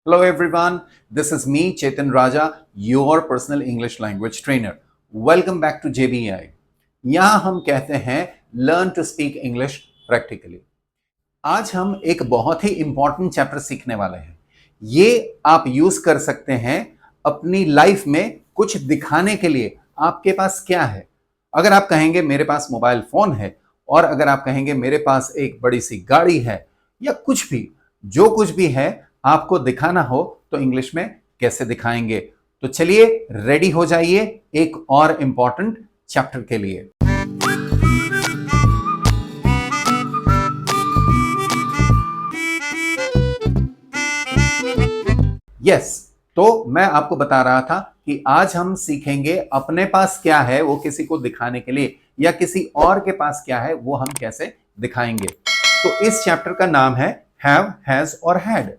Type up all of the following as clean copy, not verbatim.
Hello everyone, this is me Chetan Raja, your personal English language trainer. Welcome back to JBI. यहाँ हम कहते हैं Learn to speak English practically. आज हम एक बहुत ही इंपॉर्टेंट चैप्टर सीखने वाले हैं। ये आप यूज कर सकते हैं अपनी लाइफ में कुछ दिखाने के लिए आपके पास क्या है। अगर आप कहेंगे मेरे पास मोबाइल फोन है और अगर आप कहेंगे मेरे पास एक बड़ी सी गाड़ी है या कुछ भी, जो कुछ भी है आपको दिखाना हो तो इंग्लिश में कैसे दिखाएंगे। तो चलिए रेडी हो जाइए एक और इंपॉर्टेंट चैप्टर के लिए। यस, तो मैं आपको बता रहा था कि आज हम सीखेंगे अपने पास क्या है वो किसी को दिखाने के लिए या किसी और के पास क्या है वो हम कैसे दिखाएंगे। तो इस चैप्टर का नाम है हैव, हैज और हैड।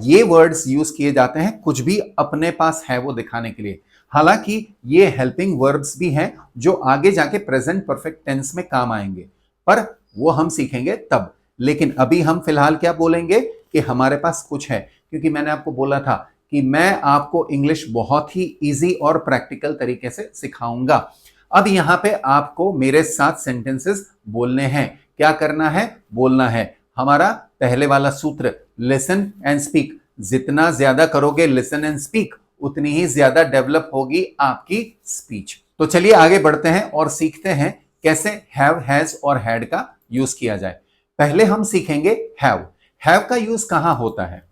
ये वर्ड्स यूज किए जाते हैं कुछ भी अपने पास है वो दिखाने के लिए। हालांकि ये हेल्पिंग वर्ब्स भी हैं जो आगे जाके प्रेजेंट परफेक्ट टेंस में काम आएंगे, पर वो हम सीखेंगे तब। लेकिन अभी हम फिलहाल क्या बोलेंगे कि हमारे पास कुछ है, क्योंकि मैंने आपको बोला था कि मैं आपको इंग्लिश बहुत ही इजी और प्रैक्टिकल तरीके से सिखाऊंगा। अब यहाँ पे आपको मेरे साथ सेंटेंसेस बोलने हैं। क्या करना है? बोलना है। हमारा पहले वाला सूत्र लिसन एंड स्पीक, जितना ज्यादा करोगे लिसन एंड स्पीक उतनी ही ज्यादा डेवलप होगी आपकी स्पीच। तो चलिए आगे बढ़ते हैं और सीखते हैं कैसे हैव, हैज और हैड का यूज किया जाए। पहले हम सीखेंगे हैव। हैव का यूज कहां होता है?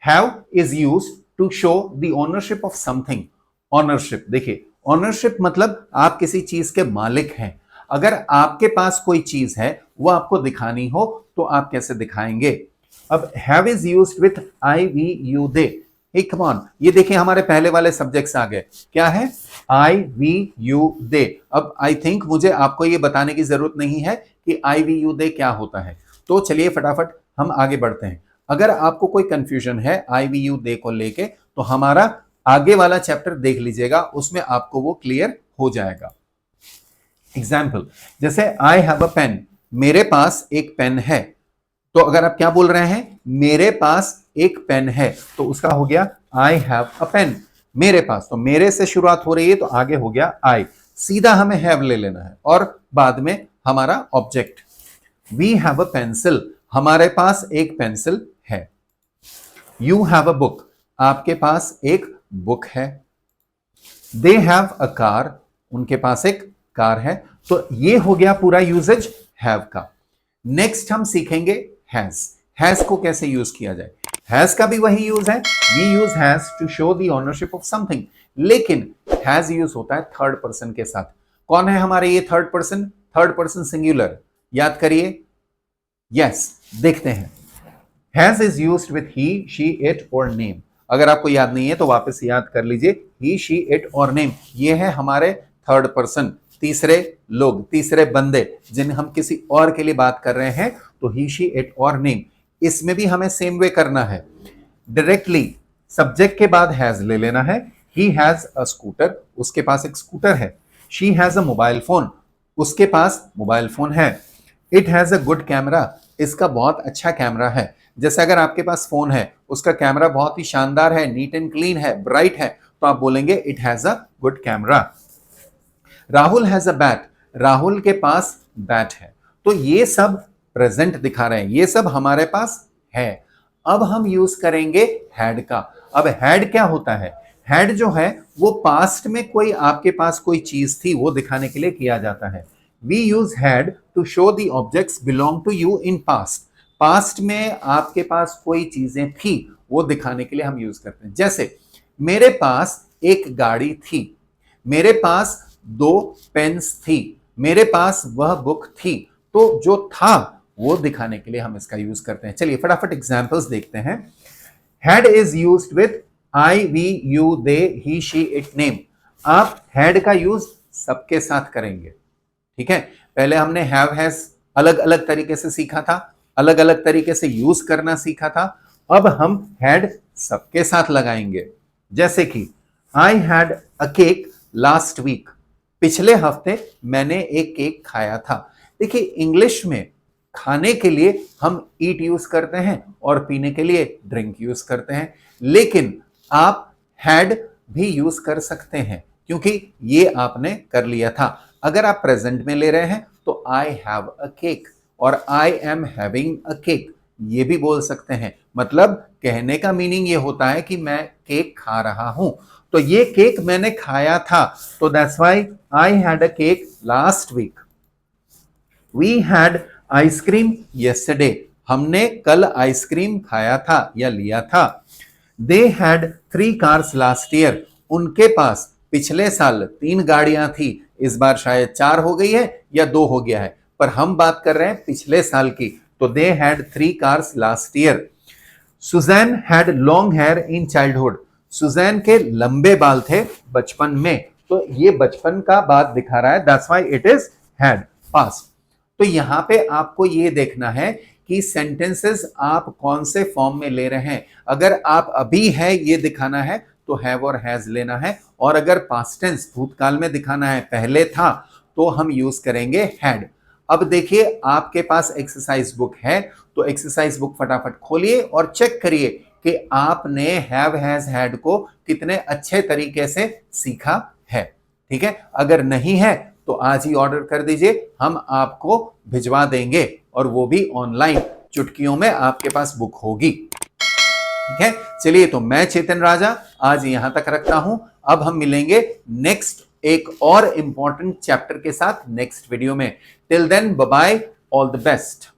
Have is use to show the ownership of something. Ownership, देखिए ओनरशिप मतलब आप किसी चीज के मालिक हैं। अगर आपके पास कोई चीज है वो आपको दिखानी हो तो आप कैसे दिखाएंगे? अब have is used with I we you they. Hey come on, ये देखिए हमारे पहले वाले सब्जेक्ट्स आ गए। क्या है? आई वी यू दे। अब आई थिंक मुझे आपको ये बताने की जरूरत नहीं है कि आई वी यू दे क्या होता है। तो चलिए फटाफट हम आगे बढ़ते हैं। अगर आपको कोई कंफ्यूजन है आई वी यू दे को लेके तो हमारा आगे वाला चैप्टर देख लीजिएगा, उसमें आपको वो क्लियर हो जाएगा। एग्जाम्पल, जैसे आई हैव अ पेन, मेरे पास एक पेन है। तो अगर आप क्या बोल रहे हैं? मेरे पास एक पेन है, तो उसका हो गया आई हैव अ पेन। मेरे पास, तो मेरे से शुरुआत हो रही है तो आगे हो गया आई। सीधा हमें हैव ले लेना है और बाद में हमारा object. We have a pencil, हमारे पास एक पेंसिल है। यू हैव अ बुक, आपके पास एक बुक है। दे हैव अ कार, उनके पास एक कार है। तो ये हो गया पूरा यूजेज हैव का। नेक्स्ट हम सीखेंगे हैज। हैज को कैसे यूज किया जाए? हैज का भी वही यूज है। We use has to show the ownership of something, लेकिन हैज यूज होता है थर्ड पर्सन के साथ। कौन है हमारे ये third person? Third person singular, याद करिए। यस, देखते हैं। Has is used with he, she, it और नेम। अगर आपको याद नहीं है तो वापस याद कर लीजिए। ही, शी, इट और नेम, ये है हमारे थर्ड पर्सन, तीसरे लोग, तीसरे बंदे जिन हम किसी और के लिए बात कर रहे हैं। तो ही, शी, इट और नेम, इसमें भी हमें सेम वे करना है। डायरेक्टली सब्जेक्ट के बाद हैज ले लेना है। ही हैज अ स्कूटर, उसके पास एक स्कूटर है। She has a mobile phone, उसके पास मोबाइल फोन है। It has a good camera, इसका बहुत अच्छा कैमरा है। जैसे अगर आपके पास फोन है, उसका कैमरा बहुत ही शानदार है, नीट एंड क्लीन है, ब्राइट है, तो आप बोलेंगे it has a good camera. Rahul has a bat, Rahul के पास बैट है। तो ये सब प्रेजेंट दिखा रहे हैं, ये सब हमारे पास है। अब हम यूज करेंगे हैड का। अब हैड क्या होता है? हैड जो है वो पास्ट में कोई आपके पास कोई चीज थी वो दिखाने के लिए किया जाता है। We use had to show the objects belong to you in past. Past में आपके पास कोई चीजें थी वो दिखाने के लिए हम यूज करते हैं। जैसे मेरे पास एक गाड़ी थी, मेरे पास 2 पेन्स थी, मेरे पास वह बुक थी। तो जो था वो दिखाने के लिए हम इसका यूज करते हैं। चलिए फटाफट एग्जांपल्स देखते हैं। Had is used with I we you they he she it name. आप हैड का यूज सबके साथ करेंगे, ठीक है। पहले हमने हैव, हैज अलग अलग तरीके से सीखा था, अलग अलग तरीके से यूज करना सीखा था। अब हम हैड सबके साथ लगाएंगे। जैसे कि I had a cake last week, पिछले हफ्ते मैंने एक केक खाया था। देखिए इंग्लिश में खाने के लिए हम ईट यूज करते हैं और पीने के लिए ड्रिंक यूज करते हैं, लेकिन आप हैड भी यूज कर सकते हैं क्योंकि ये आपने कर लिया था। अगर आप प्रेजेंट में ले रहे हैं तो आई हैव अ केक और I am having a cake ये भी बोल सकते हैं। मतलब कहने का मीनिंग ये होता है कि मैं केक खा रहा हूं, तो ये केक मैंने खाया था, तो that's why I had a cake last week. We had ice cream yesterday, हमने कल आइसक्रीम खाया था या लिया था। They had 3 cars last year, उनके पास पिछले साल 3 गाड़ियां थी, इस बार शायद 4 हो गई है या 2 हो गया है, पर हम बात कर रहे हैं पिछले साल की, तो they had 3 cars last year. Susan had long hair in childhood, Susan के लंबे बाल थे बचपन में, तो ये बचपन का बात दिखा रहा है, that's why it is had passed. तो यहां पे आपको ये देखना है कि सेंटेंसेस आप कौन से फॉर्म में ले रहे हैं। अगर आप अभी है ये दिखाना है तो हैव और हैज लेना है, और अगर पास्ट टेंस भूतकाल में दिखाना है पहले था तो हम यूज करेंगे हैड। अब देखिए आपके पास एक्सरसाइज बुक है, तो एक्सरसाइज बुक फटाफट खोलिए और चेक करिए कि आपने हैव हैज हैड को कितने अच्छे तरीके से सीखा है। ठीक है, अगर नहीं है तो आज ही ऑर्डर कर दीजिए, हम आपको भिजवा देंगे और वो भी ऑनलाइन, चुटकियों में आपके पास बुक होगी। ठीक है, चलिए तो मैं चेतन राजा आज यहां तक रखता हूं। अब हम मिलेंगे नेक्स्ट एक और इंपॉर्टेंट चैप्टर के साथ नेक्स्ट वीडियो में। Till then bye bye, all the best.